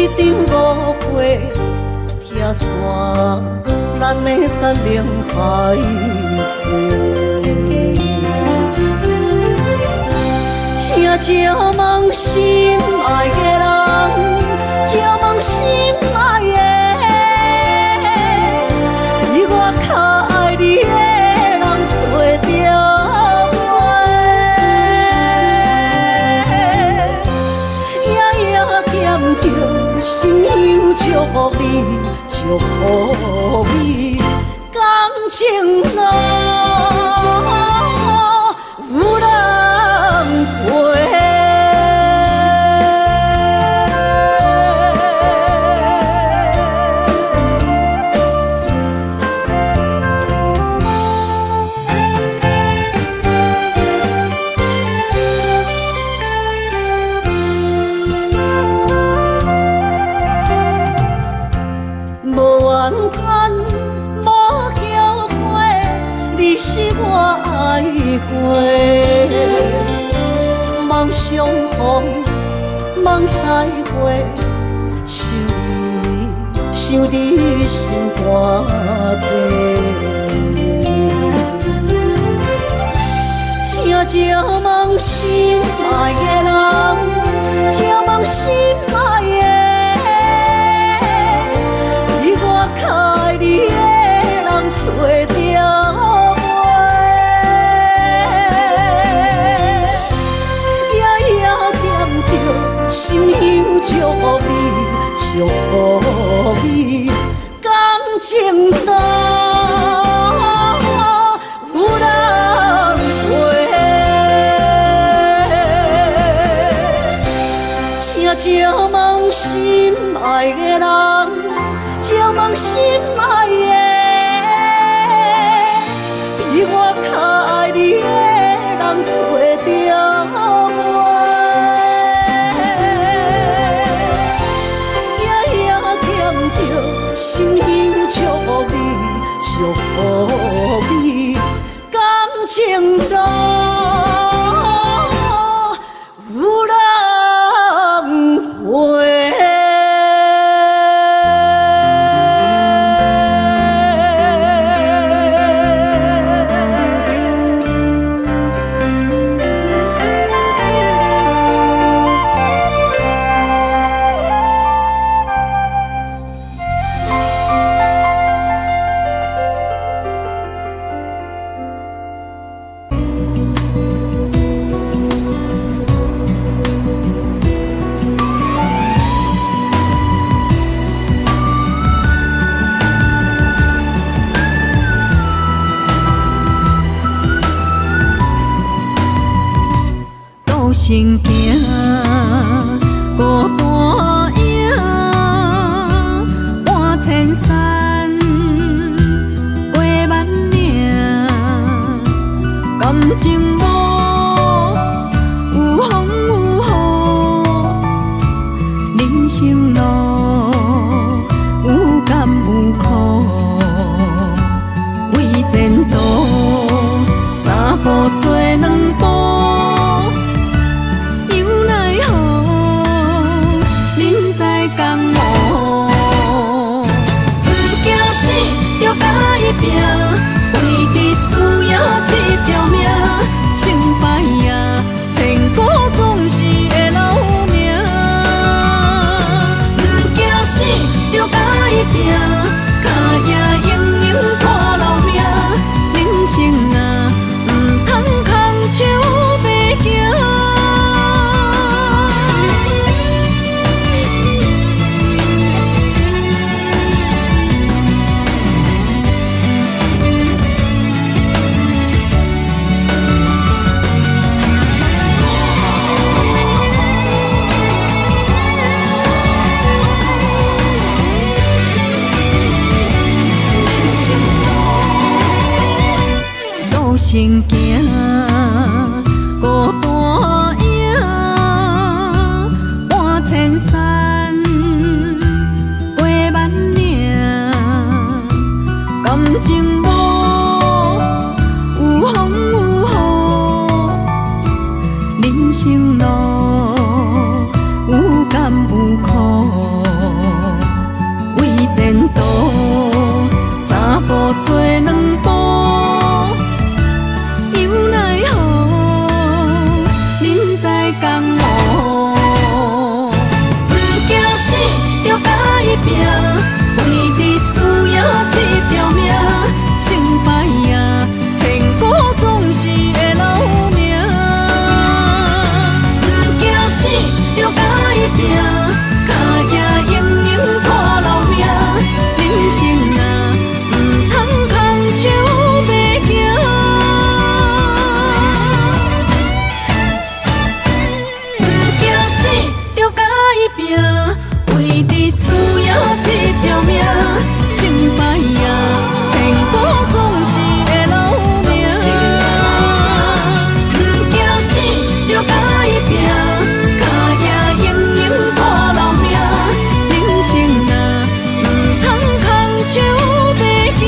一场误会，拆散咱的山盟海誓。请借问心爱的人，借问心爱的，比我较爱你的人找着我。夜夜惦着心香祝福你，祝福你，感情路有人陪。你是我爱过，梦相逢，梦再会，想你心肝底。请借问心爱的人，借问心爱的，比我较爱你的人找着。心香祝福你，祝福你，感情路有人陪。请借问心爱的人，借问心爱的，比我较爱你的人找着我。心香祝福你，祝福你，感情路有人陪。行行孤单影，半千山，过万岭，感情无有风有雨，人生路有甘有苦，为前途三步做两步。为着需要这条命，成败呀，千古总是会留名。不惊死，就甲伊拼，脚也永永拖老命。人生啊，唔通空手白行。行行孤单影，半千山，过万岭，感情无有风有雨，人生路有甘有苦。伊拼，为着需要这条命，成败呀，千古总是会留名。不惊死，就甲伊拼，脚也用用拖老命。人生啊，唔通空手白行。不惊死，就甲伊拼，为着需要这条命，成败呀，千古总是会留名。不惊死，就甲伊拼，脚也用用拖老命。人生啊，唔通空手白行。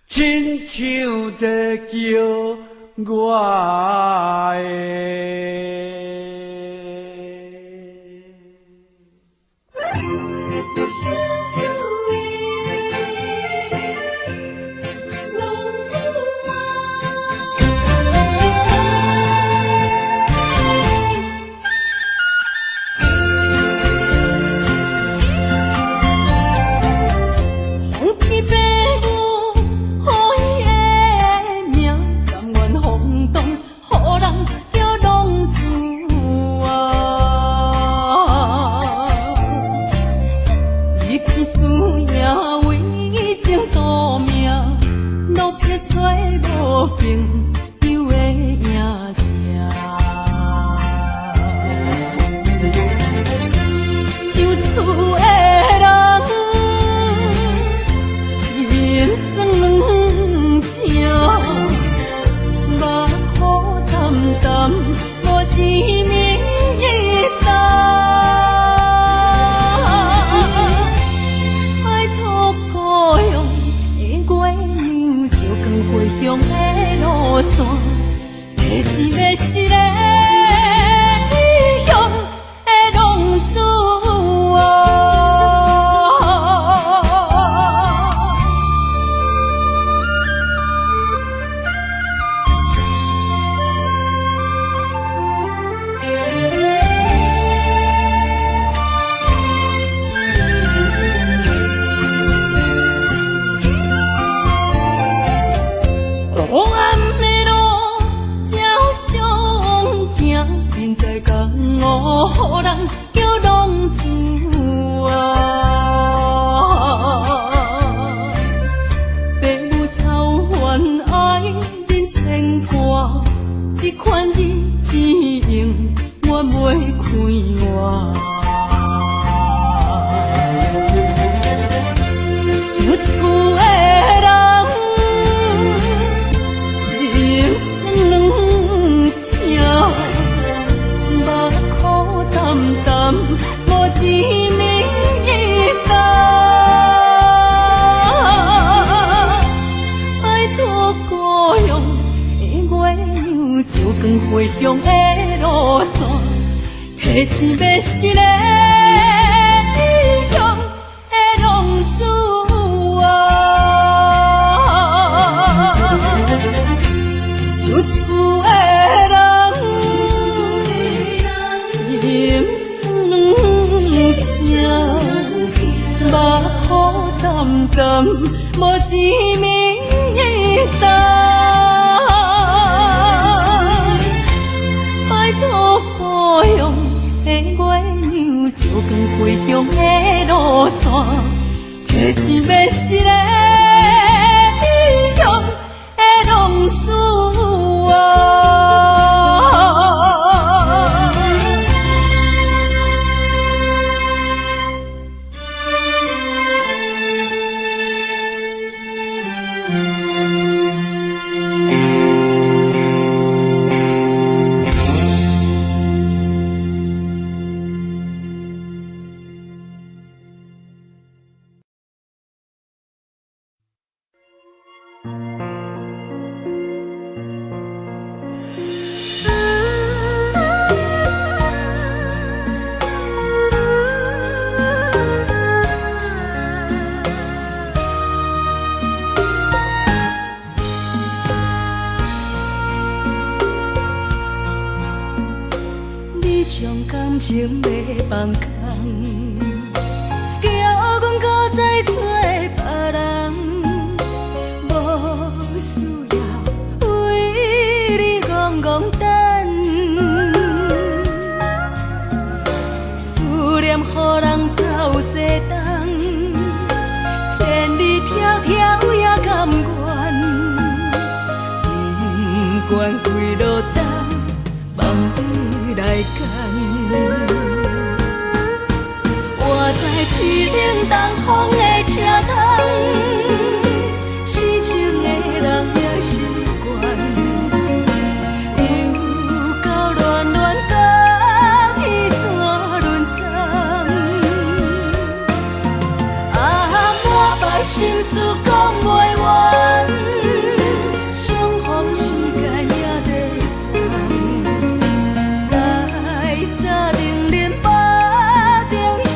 亲像在叫我天使也为情夺命，路撇出无朋友的影子。受厝的人心酸痛，目苦淡淡无一明一答。爱托故乡的月亮，照光回乡的路线，提一个失个异乡的浪子啊。黑暗的路，照常行，现在江湖人叫浪子啊。父母操烦爱人牵挂，这款日子用我袂开外。受厝的人心酸痛，目苦淡淡无一明一答。爱托故乡的月亮，照光回乡的路线，提醒要失个异乡的浪子啊。受厝的人心酸痛，目苦淡淡无一明一答。爱托故乡的月亮，照光回乡的路线，提醒要失个异乡的浪子啊。感情要放空，叫阮搁再找别人，无需要为你戆戆等。思念予人走西东，千里迢迢也甘愿，不管几落冬，梦比来干。我在凄冷东风的车窗，痴情的人也习惯，又到恋恋甲天山论战。啊，满腹心事讲袂完，相逢时间也在在定林巴中烧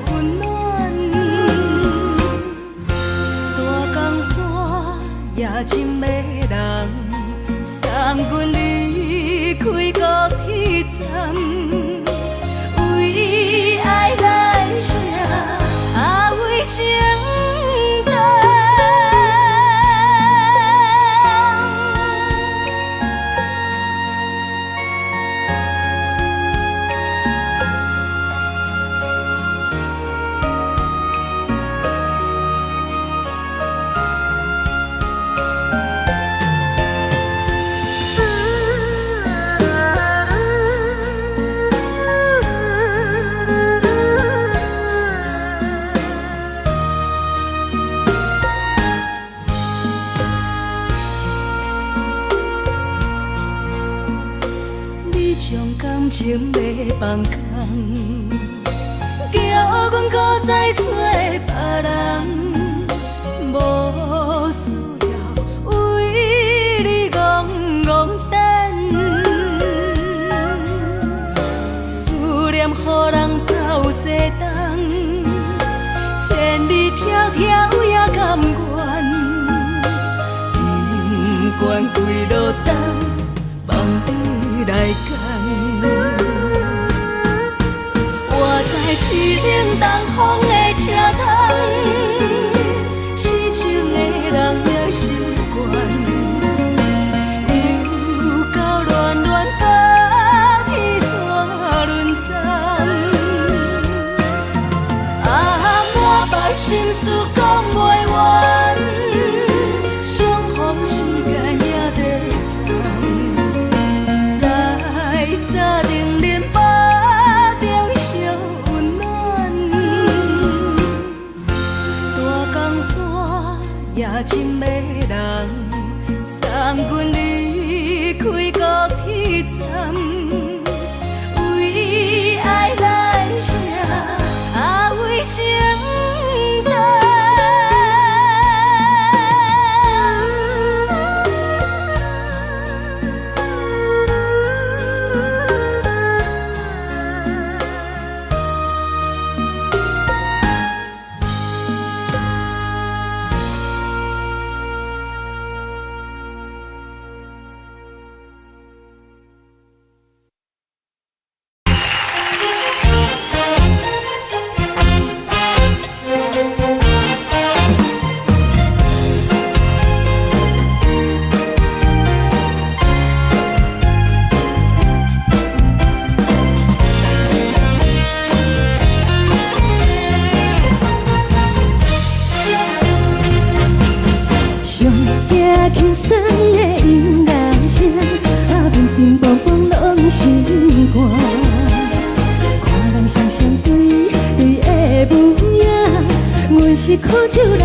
温暖，大江山夜深的人，送阮离开高铁站，为爱来写，为情等。情要放空，叫阮搁再找别人，无需要为你戆戆等，思念予人走西东，千里迢迢也甘愿，不管几落冬，放你来扛。我在痴冷东风的车窗，痴情的人也习惯，又到乱乱把天线轮转。啊，满腹心事讲袂完，相逢时间也在藏，在沙定林巴中烧温暖，大江山夜深的人，送阮离开高铁站，为爱来写为情长。轻松的音乐声，乒乒乓乓拢心肝。看人双双对对的模样，阮是苦酒来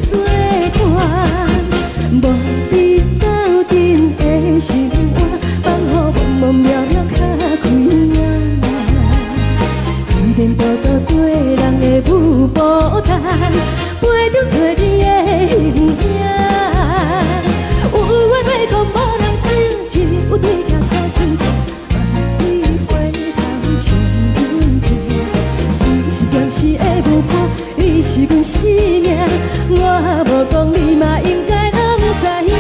作伴。无你斗阵的生活，放予茫茫渺渺较开眼。颠颠倒倒对人的舞步弹，陪着做你的形影。有话要讲，无人听，只有对镜看心情。万里回头像阮听，一时暂时的无伴，你是阮生命。我无讲，你嘛应该拢知影，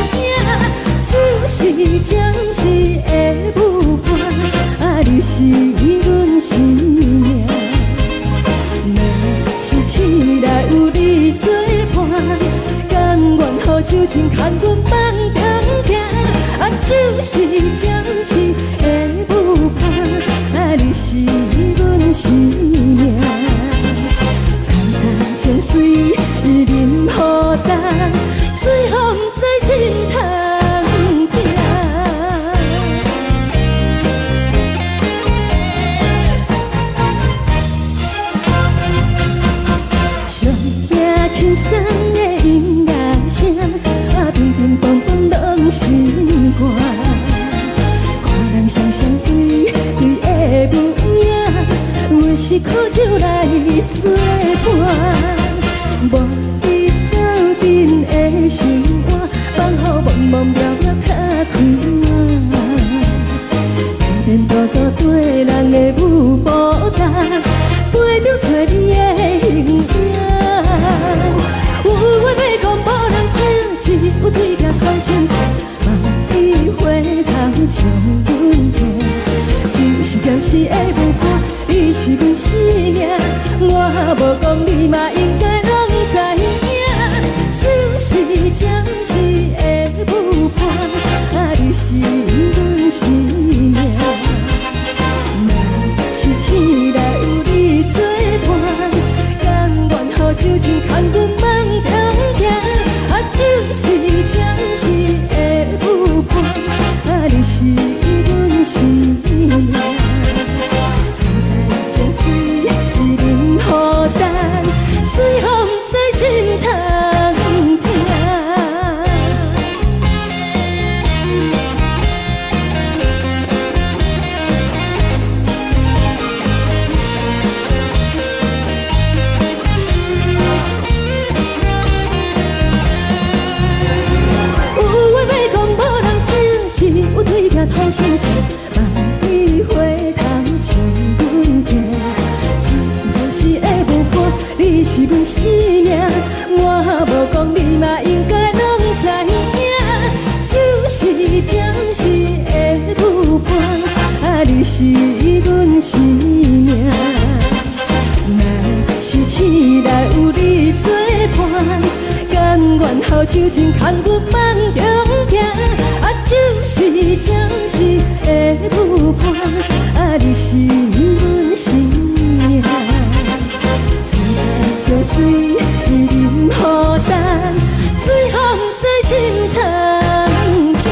就是暂时的无伴，你是阮生命。若是醒来有你作伴，甘愿予酒精牵阮放长行，就是暂时的无伴，你是阮生命。层层情水任何担，最后不知心痛痛。上惊轻松的音乐声，乒乒乓乓拢心肝。看人双双对对的模样，阮是苦酒来作伴。无你斗阵的生活，放予茫茫渺渺较开眼。颠颠倒倒对人的舞步弹，陪着做你的形影。有话要讲，无人听，只有对镜看心情。万里回头像阮听，就是暂时的无伴，你是阮生命。我无讲，你嘛应该拢知影，就是暂时的无伴，你是阮生命。若是醒来有你作伴，甘愿予酒精牵阮放长行，就是暂时的无伴，你是阮生命。层层情水任何担。亲情，万里花香将阮听。一时会有伴，你是阮生命，我无讲你嘛应该拢知影。就是暂时的有伴，你是阮生命。若是醒来有你作伴，甘愿后酒精牵阮梦中行。就是暂时的有伴，你是阮生命。青菜椒水伊啉予等，水风在心头行。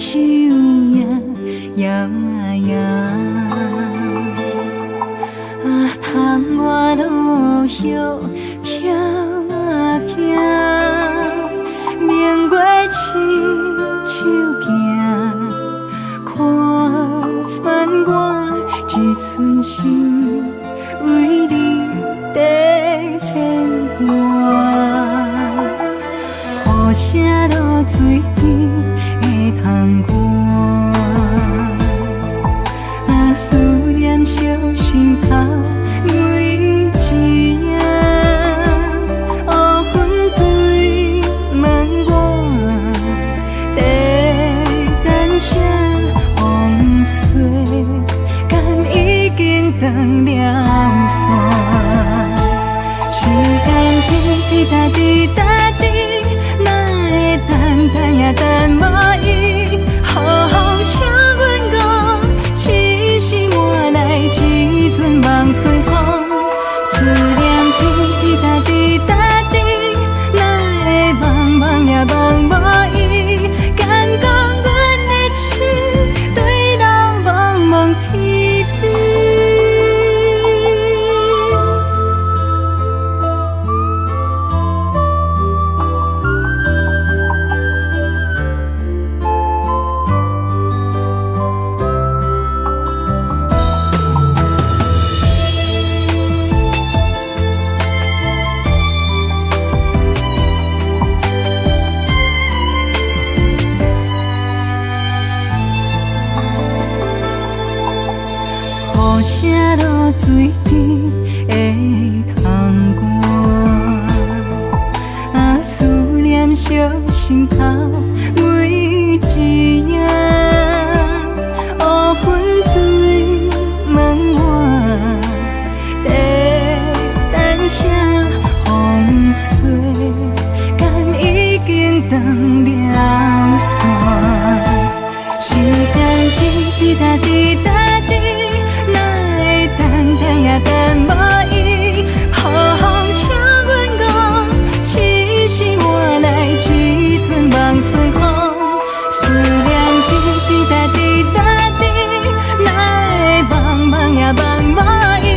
手摇摇摇，啊，窗外落叶飘飘，明月深手行，看穿我一寸心，为你在牵挂。雨声落水边会通过，啊，思念烧心头每一夜。乌云对问我，在等啥风吹，敢已经断了线。时间滴答滴答滴，哪会等也等无伊？好好请阮讲，痴心换来一阵梦吹风。思念滴答滴答滴，哪会茫茫也茫无伊？敢讲阮的痴，对人茫茫天边。雨声落水边会通过，啊，思念烧心头每一夜。乌云对问我，在等啥风吹，敢已经断了线。时间滴答滴答滴，哪会等也等无伊？好好请阮讲，痴心换来一阵梦吹风。思念滴答滴答滴，哪会茫茫也茫无伊？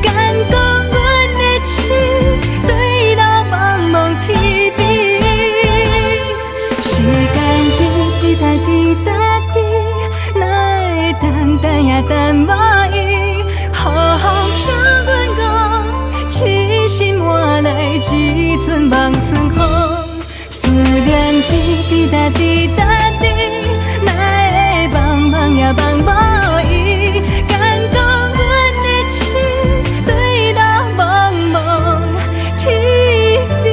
敢讲阮的痴，对人茫茫天边。时间滴答滴答滴，哪会等也等无伊？好好请阮讲，痴心换来一阵梦春风。思念滴答滴答滴，哪会茫茫也茫无伊？敢讲阮的痴，对人茫茫天边。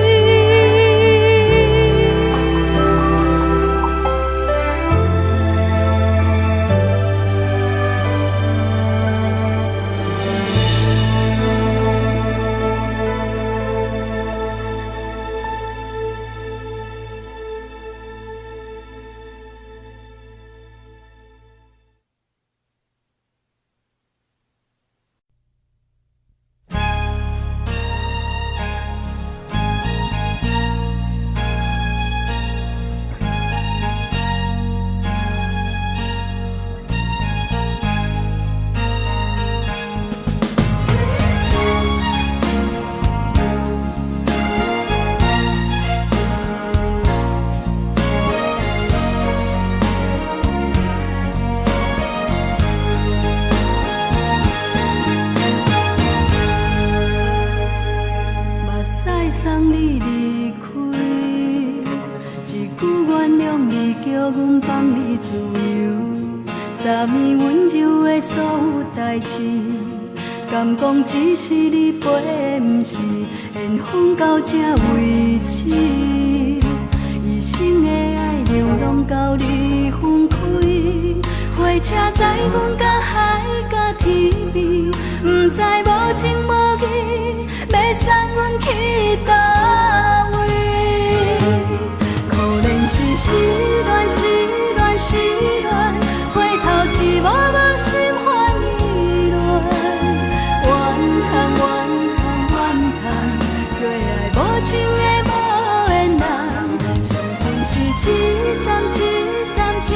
昨暝温柔的所有代志，敢讲只是你陪，不是缘分到这为止。一生的爱流浪到你分开，火车载阮到海角天边，不知无情无义，要送阮去倒位？可怜是失恋，失恋，失恋，回头一幕幕心烦意乱，怨恨，怨恨，怨恨，最爱无情的无缘人，生命是一站一站一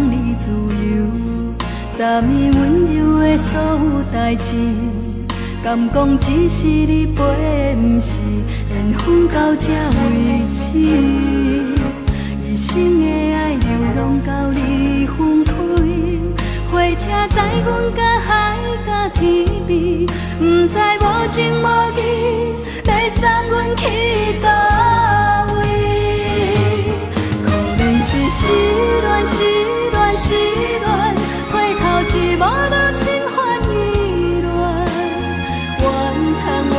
通你自由，昨暝温柔的所有代志，敢讲只是你陪，不是缘分到这为止。一生的爱流浪到你分开，火车载阮甲海甲天边，不知无情无义，要送阮去倒位？可能是失恋，失恋，失恋，回头一幕无心烦意乱，怨叹，怨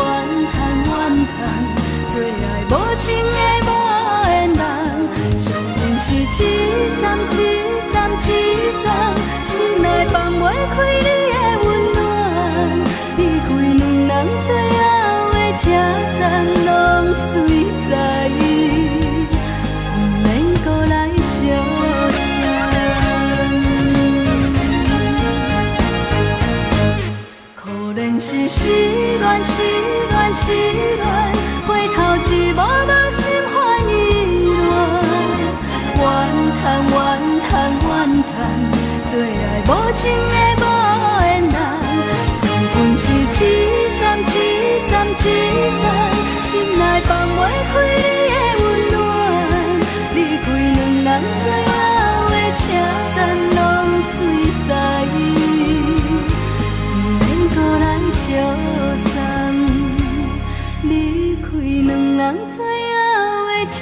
叹，怨叹，最爱无情的无缘人，上恨是一站一站一站，心内放袂开你的温暖，离开两人最后的车站，拢随在意，不免搁来相送。可能是失恋，失恋，失恋，回头一幕无心烦意乱，怨叹，怨叹，怨叹，最爱无情的无缘人，上恨是一站一站一站，心内放袂开你的温暖，离开两人最后的车站，拢随在意，不免搁来相送。离开两人最后的车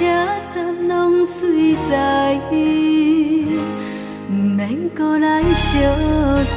站，拢随在意，不免搁来相送。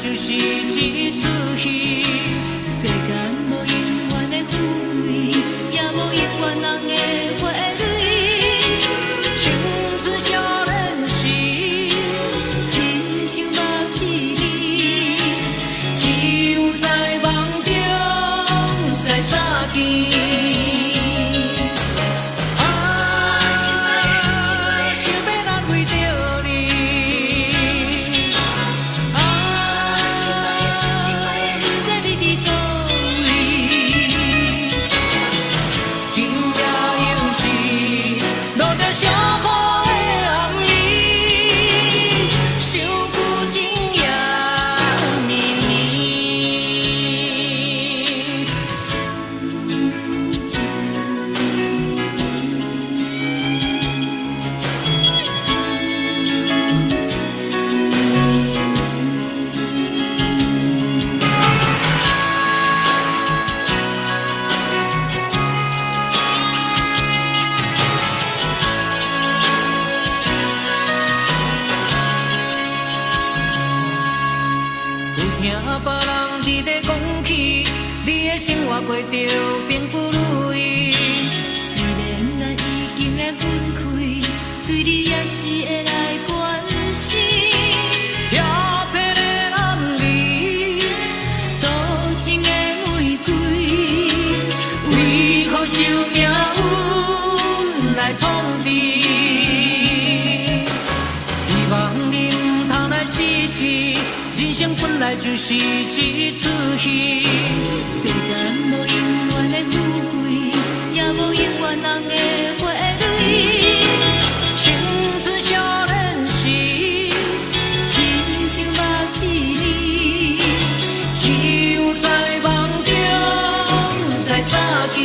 就是一出戏。世间无永远的富贵，也无永远人的花蕊。青春少年时，亲像目睭里，只有在梦中才相见。 想生活过着并不如意。虽然咱已经来分开，对你也是会来关心。飘泊的暗暝，多情的玫瑰，为何受命运来创治？希望你唔通来失志，人生本来就是一出戏。世间无永远的富贵，也无永远人的花蕊。青春少年时，亲像目一年，只有在梦中才相见。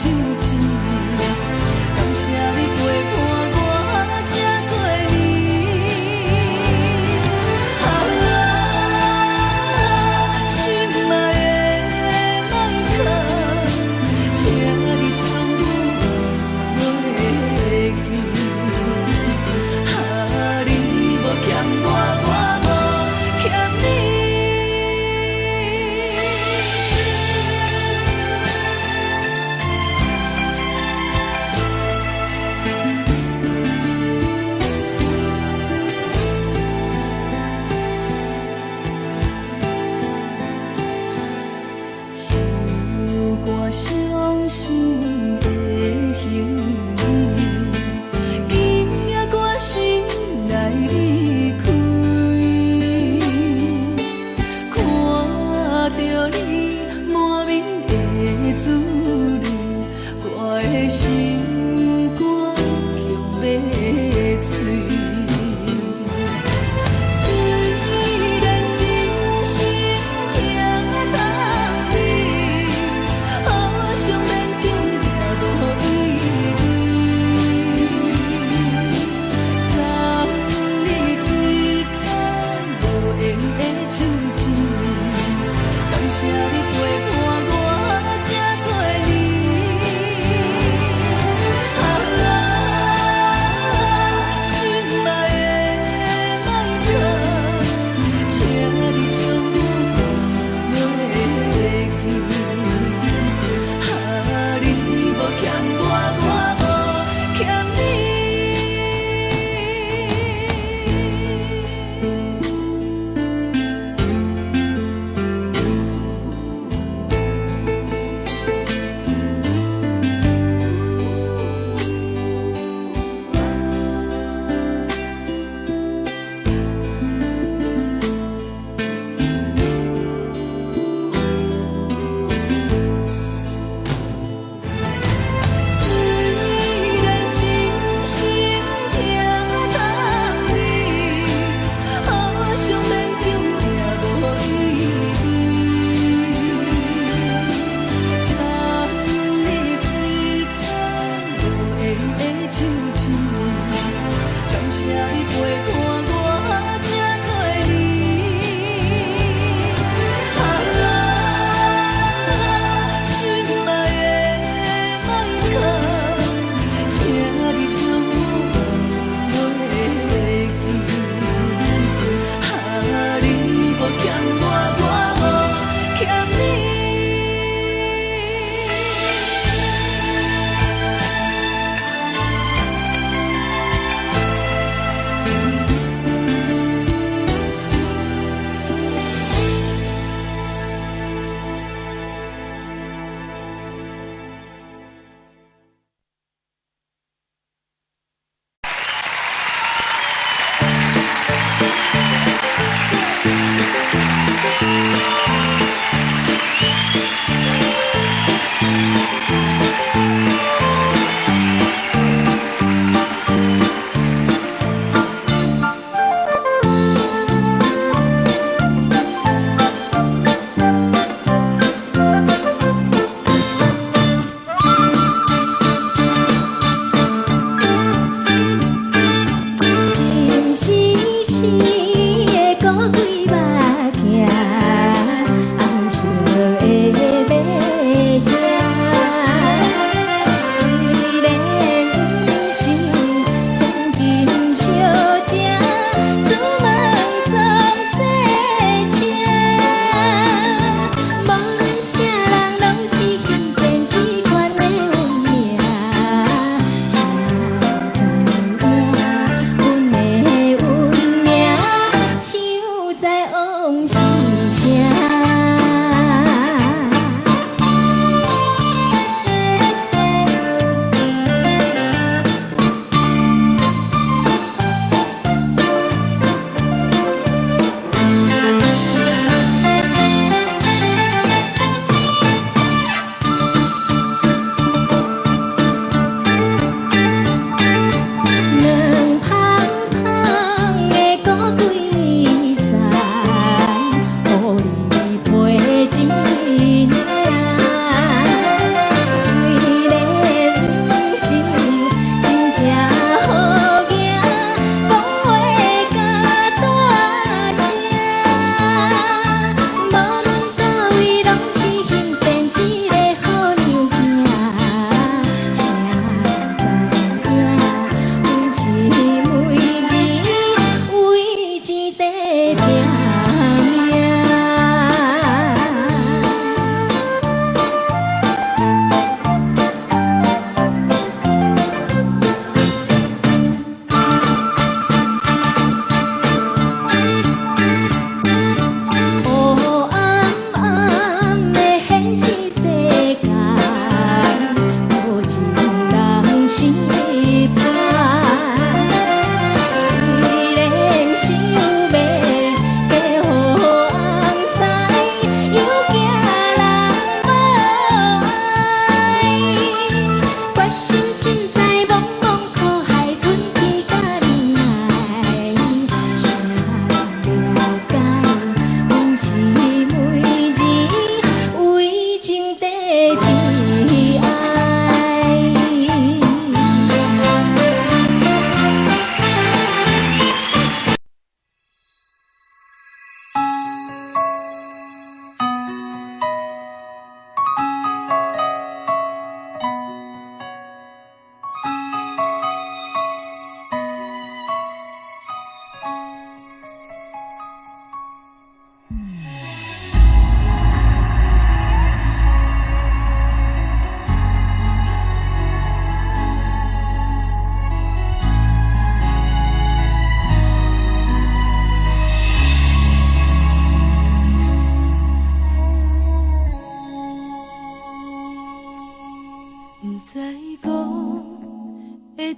亲像，感谢你陪伴我这多年。啊，心爱的麦克，请你将我忘袂记。啊，你无欠我，我无欠你。悲哀。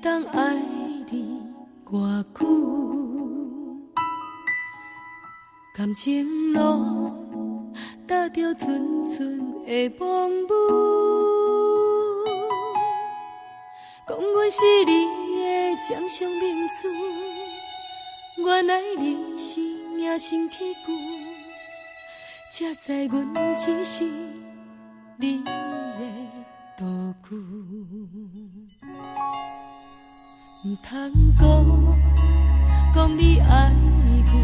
当爱你偌久，感情路踏着纯纯的梦雾，讲阮是你的掌上明珠，原来你是命生起句，才知阮只是你的道具。唔通讲你爱阮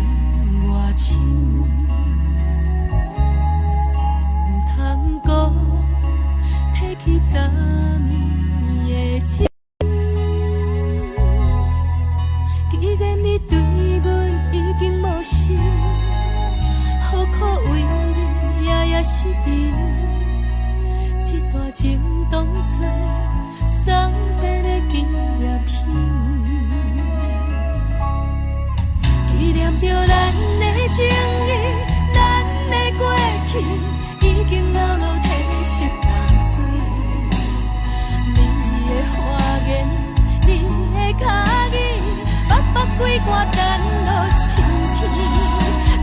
偌深，唔通讲提起昨暝的情。既然你对阮已经无心，何苦为你夜夜失眠？这段情当作送别的纪念品，纪念着咱的情谊，咱的过去已经流落褪色淡水。你的花言，你的脚语，白白几挂等落深去。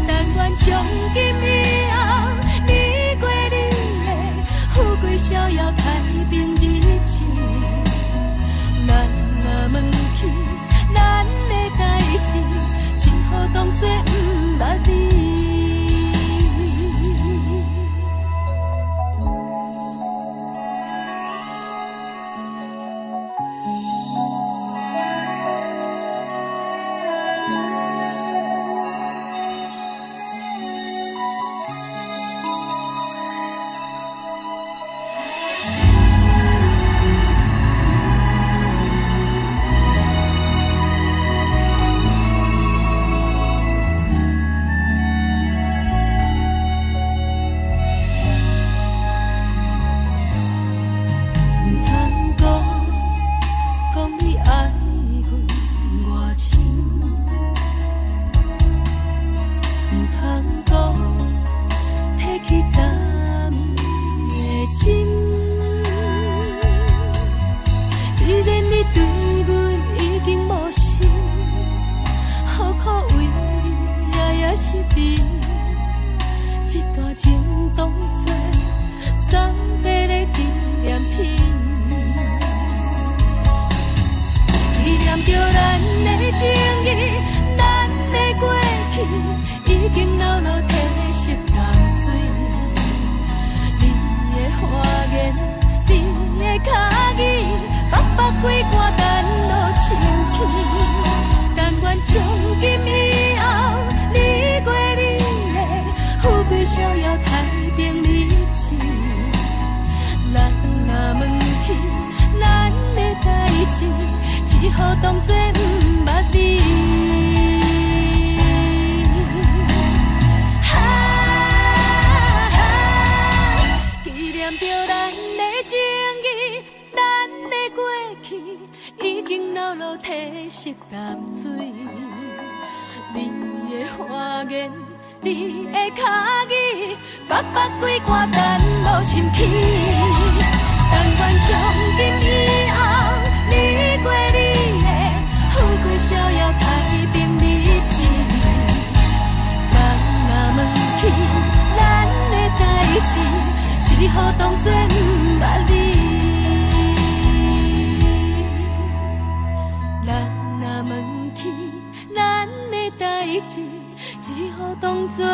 但愿从今以后，你过你的富贵逍遥太平日子。咱若问起咱的代志，只好当作不捌你。这段情当作送别的纪念品，纪念着咱的情谊，咱的过去已经流落褪色淡水。你的花言，你的脚语，白白几挂等落深去。但愿从今以后，你过你的富贵逍遥太平日子。咱若问起咱的代志，只好当作不捌你。纪念着咱的情谊，咱的过去已经流落褪色淡水。你的花言，你的脚语，白白几挂等落深去。但愿从今以后，你过你的富贵逍遥太平日子。咱若问起咱的代志，只好当作不捌你。咱若问起咱的代志，只好当作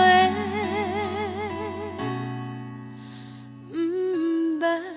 不捌。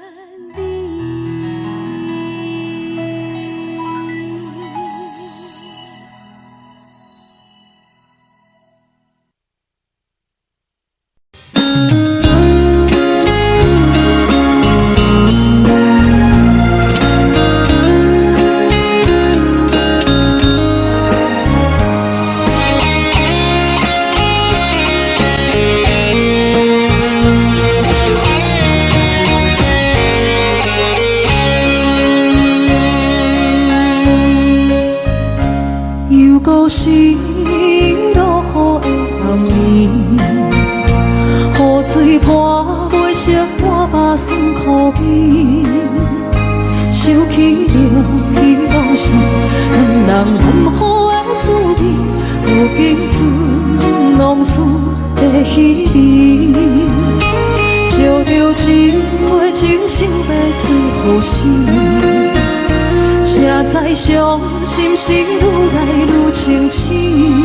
着希望是两人满好的滋味，如今存往事的稀微，照着一杯情深要醉好心，谁知伤心事愈来愈清醒，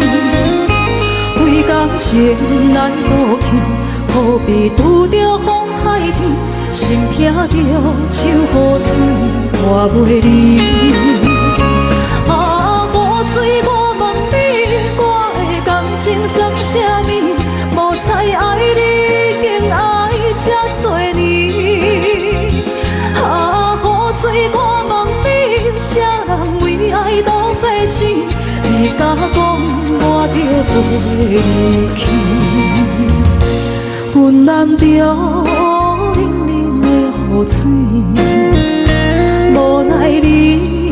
为感情难渡去，何必拄着风海天，心痛着手雨水换袂离。啊，雨水，我问你，我的感情算啥物？无知爱你，竟爱这多年。啊，雨水，我问你，啥人为爱都世死？你甲讲我着袂离去，阮难着冷冷的雨水，无奈你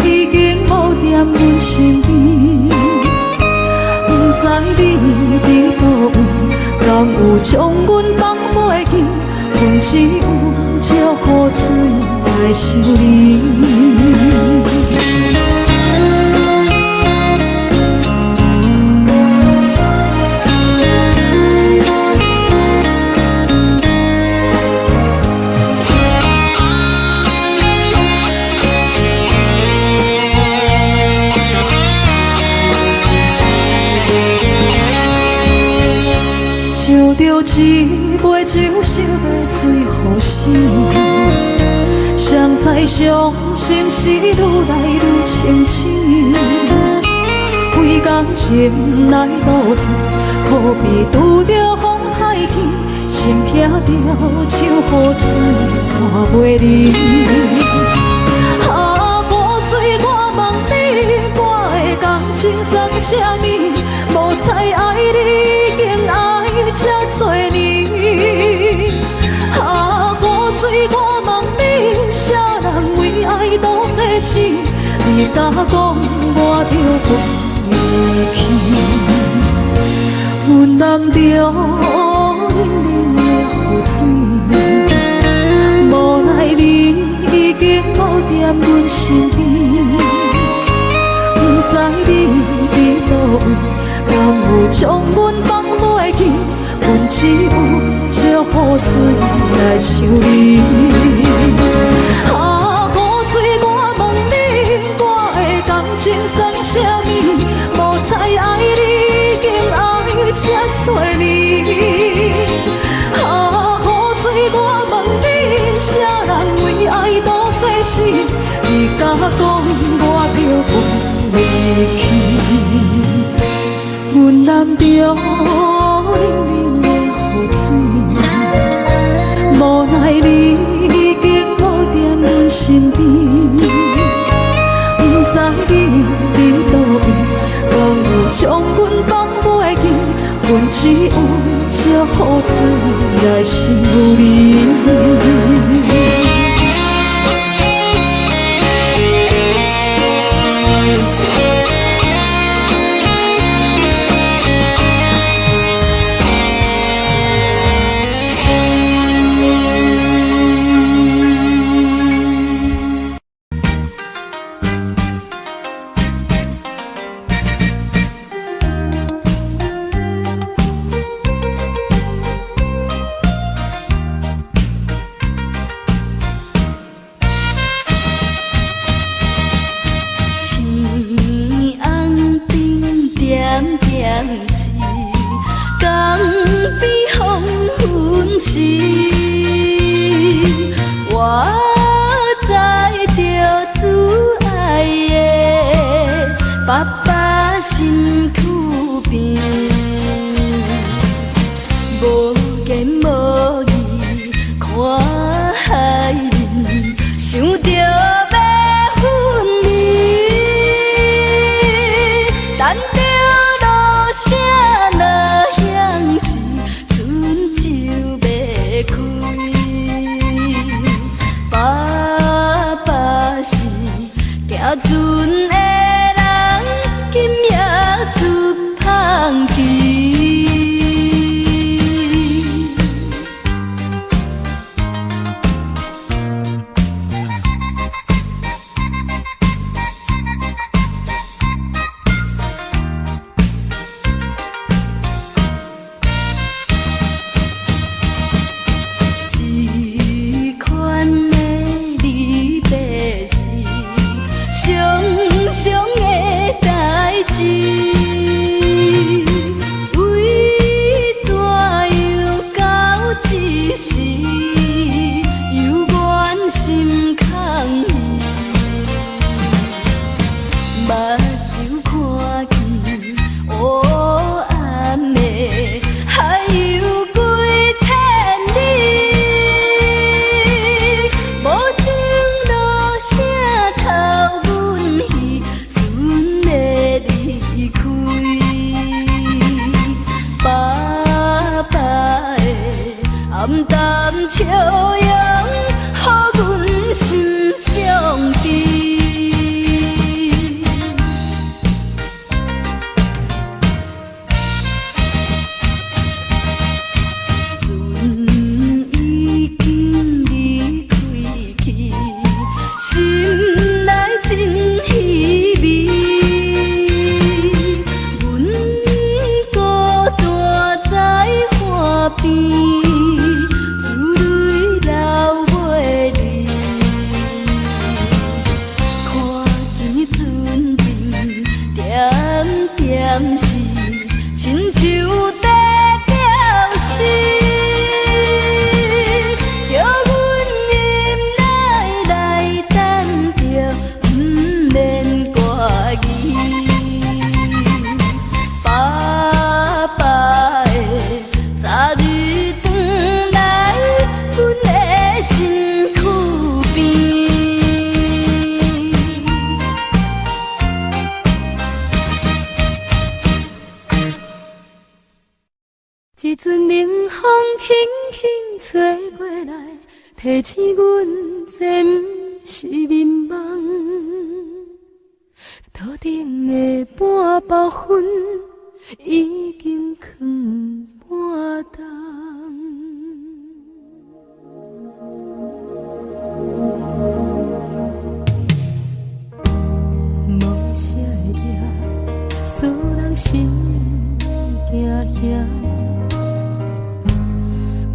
已经无踮阮身边，不知你伫倒位，敢有将阮放袂记？阮只有借雨水来想你。烧着一杯酒色要醉好心，谁知伤心事愈来愈清醒，为感情来倒去，何必拄着风太起，心痛着手雨水看袂离。啊，雨水，我问你，我的感情算啥物？无知爱你，竟爱这多年。啊，雨水，我问你，啥人为爱都世死？你甲讲我着袂离去，阮难着冷冷的雨水，无奈你已经无踮阮身边，不知你伫倒位，敢有将阮放袂记？阮只有借雨水来想你。啊，雨水，我问你，我的感情算啥物？无知爱你，竟爱这多年。啊，雨水，我问你，啥人为爱都世死？你甲讲我着袂离去，阮难着冷冷的雨水，无奈你已经无踮阮身边，不知你伫倒位，敢有将阮放袂记？阮只有借雨水来想你。提醒阮这不是眠梦。头顶的半包云已经藏半冬。无啥会夜，使人心惊惊。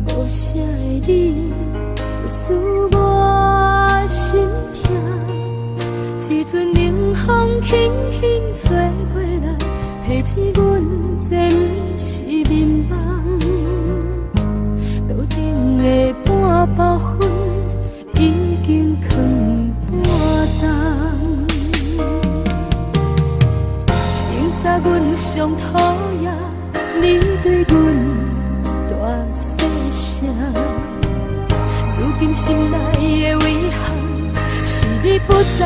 无啥的你，会使我心痛。一阵冷风轻轻吹过来，提醒阮这不是眠梦。头顶的半包云已经藏半冬。明早阮上讨厌你对阮大细声，如今心内的遗憾，是你不再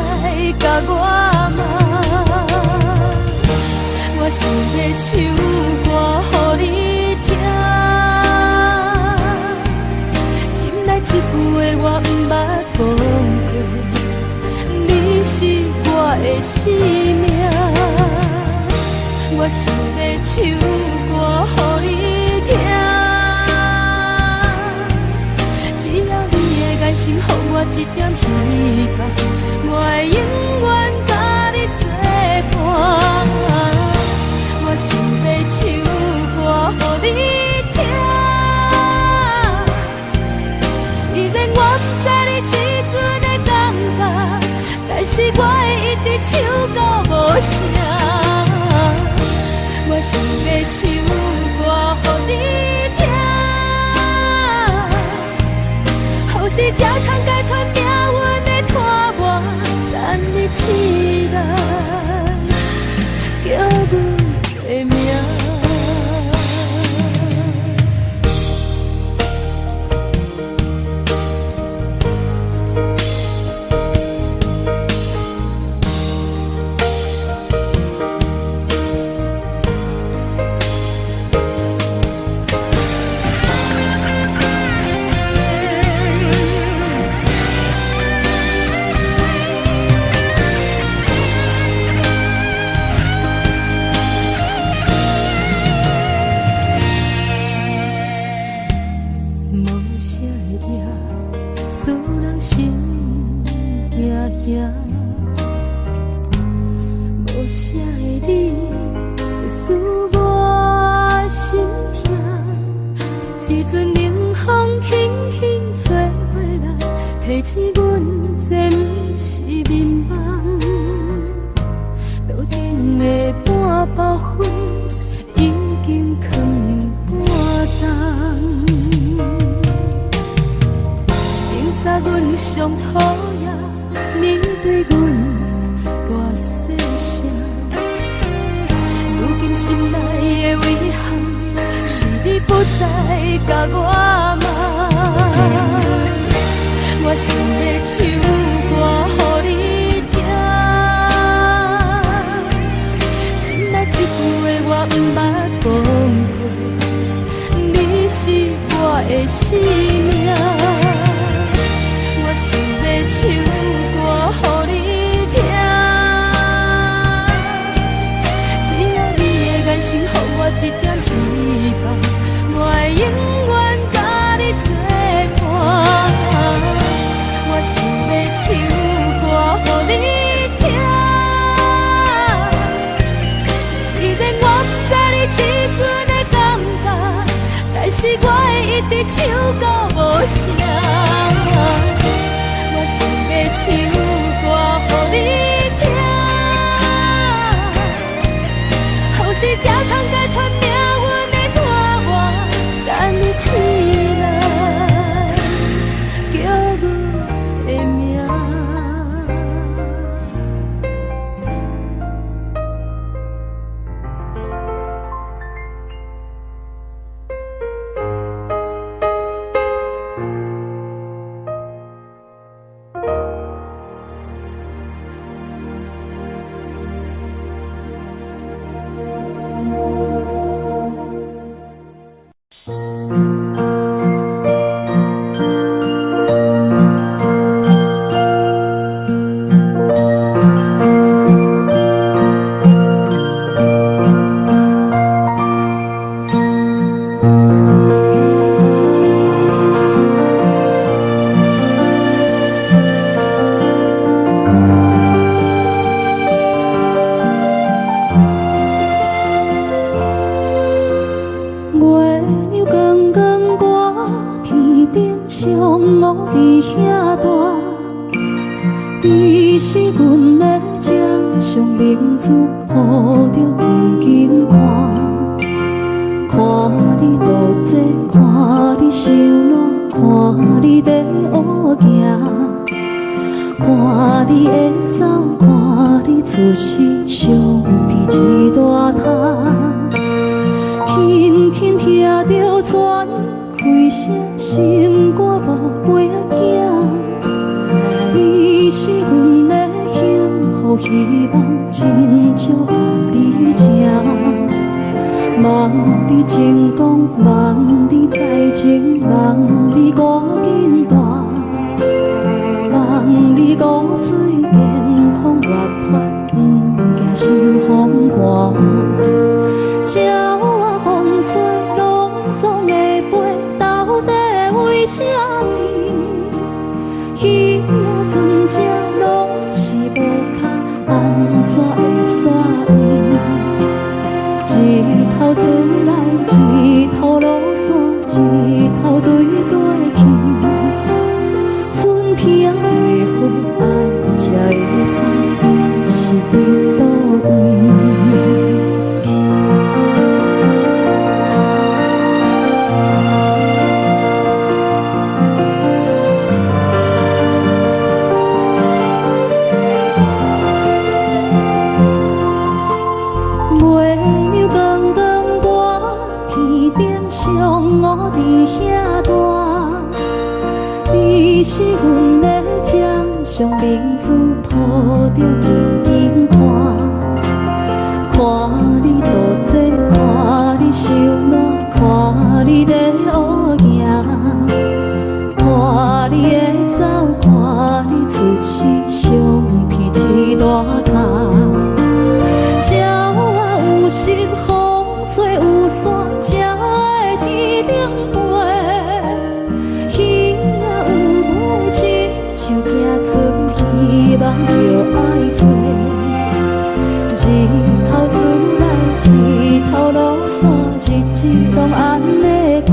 甲我骂。我想要唱歌予你听，心内一句话我不捌讲过，你是我的生命。我想要唱歌予你听，只要你的眼神予我一点希望，我会永远甲你作伴。我想要唱歌予你听，虽然我不知你这阵的感觉，但是我会一直唱到无声。我想要唱歌予你听，后世才通解脱命运的拖磨，等你起来，叫阮的名。无啥的你，会使我心痛。一阵冷风轻轻吹过来，提醒阮这不是眠梦。头顶的半包云已经藏半冬。明早阮上讨厌你对阮大细声，如今心内的遗憾，是你不再甲我骂。我想要唱歌予你听，心内一句话我不捌讲过，你是我的生命。我想要唱歌予你听，只要你的眼神予我一点希望，我会永远甲你作伴。我想要唱歌予你听，虽然我不知你这阵的感觉，但是我会一直唱到无声。我想要唱歌予你听，后世才通解脱命运的拖磨，等你起来，叫阮的名。你是阮的掌上明珠，抱着紧紧看，看你独坐，看你受难，看你在乌行，看你会走，看你出世，伤悲一大摊，轻轻听着船开声，心肝无飞仔行。你是阮的幸福希望，真少甲你情。望你成功，望你再情，望你赶紧大，望你骨髓健康活泼，不惊受风寒。鸟仔风吹，拢总会飞，到底为什么？鱼仔船只拢是无脚，安怎会煞伊？一头船来，一头落山，一头对对去。春天的花爱才会香，伊是伫倒位？我伫遐大，你是阮的掌上明珠，抱着紧紧看，看你独坐，看你受难，看你在乌行，看你会走，看你出世，伤悲一大摊。鸟仔有时风吹有伞，才会天顶飞。鱼仔有母亲，像行船，希望着爱做。一头船来，一头落山，日子拢安尼过。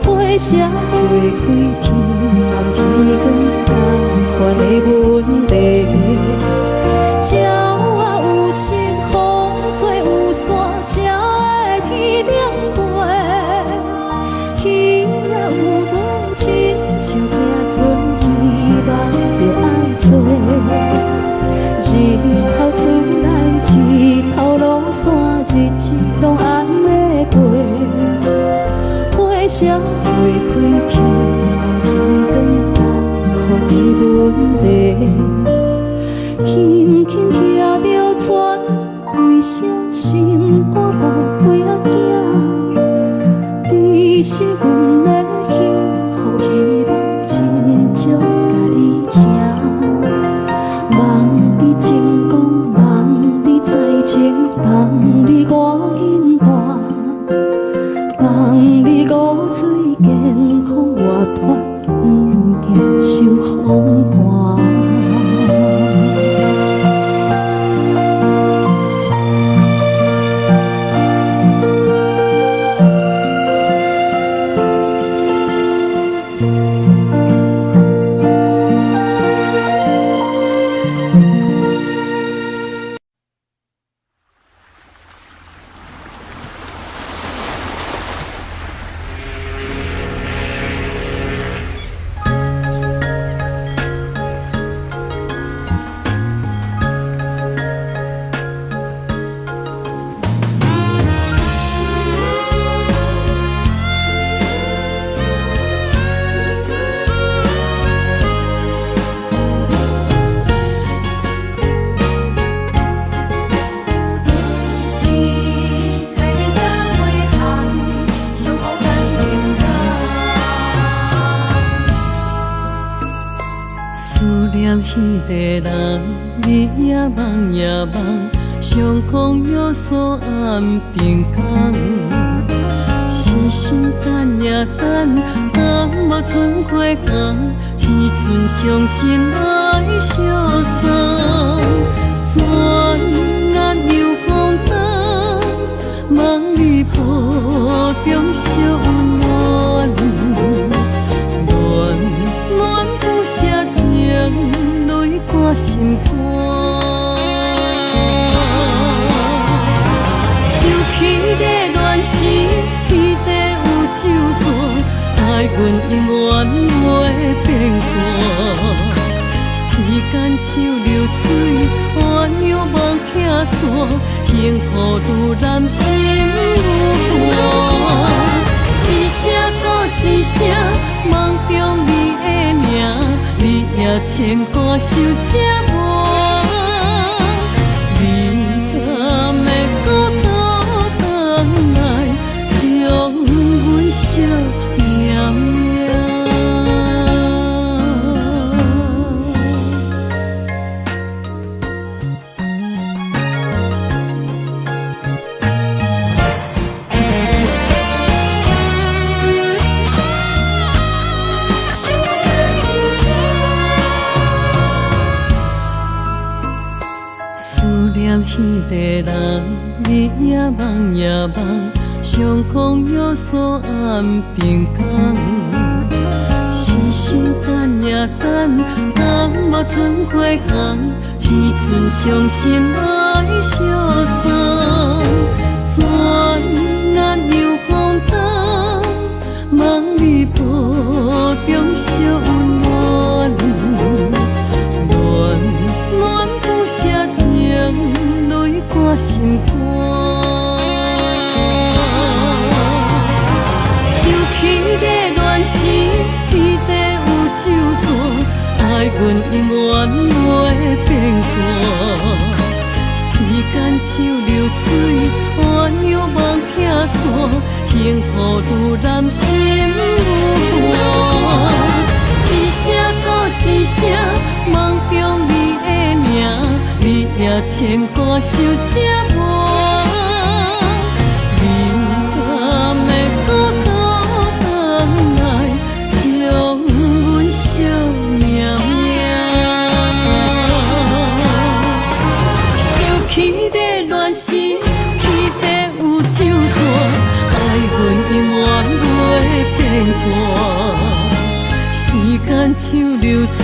花谢花开，天暗天光，同款的问题。鸟仔有时风吹有伞，才会天顶飞。鱼仔有母亲，像行船，希望着爱做。一头船来，一头落山，日子拢安尼过。花谢花开，天暗天光，同款的问题。轻轻听着船开声，心肝无飞仔行。你是阮的幸福希望，真少甲你情。望你成功，望你再情，望你赶紧大，望你骨髓健康活泼，不惊受风寒。迄个人，日夜梦夜梦，相逢约锁暗平空。痴心等也等，等无春花红，痴春伤心来相送。转眼又空灯，梦里抱中小暖，暖暖不舍情。我心肝。想起热恋时，天地有周转，爱阮永远袂变卦。时间像流水，鸳鸯望听线，幸福愈难心愈寒。一声搁一声，梦中你的名，你也牵挂受折磨。你敢会搁倒转来，将阮惜命命？彼个人，日夜梦夜梦，相逢约锁暗平港。痴心等也等，等无准回航，只剩伤心来相送。转难又风动，望你步中惜温暖，暖暖不舍情。泪挂心肝，想起热恋时，天地有周转，爱阮永远袂变卦。时间像流水，鸳鸯望听线，幸福愈难心愈寒。一声搁一声，梦中你的名。你也牵挂受折磨，你敢会搁倒转来，将阮惜命命？想起热恋时，天地有周转，爱阮永远袂变卦。时间像流水，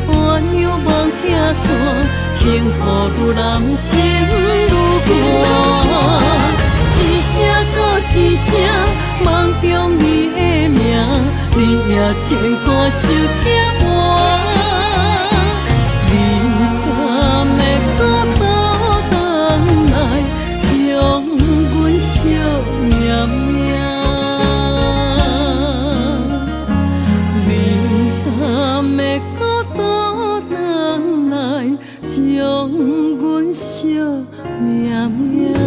鸳鸯望听线。幸福愈难心愈寒，一声搁一声，梦中你的名，你也牵挂受折磨。你敢会搁倒转来，将阮惜命命？你敢会搁倒转来？将阮惜命命。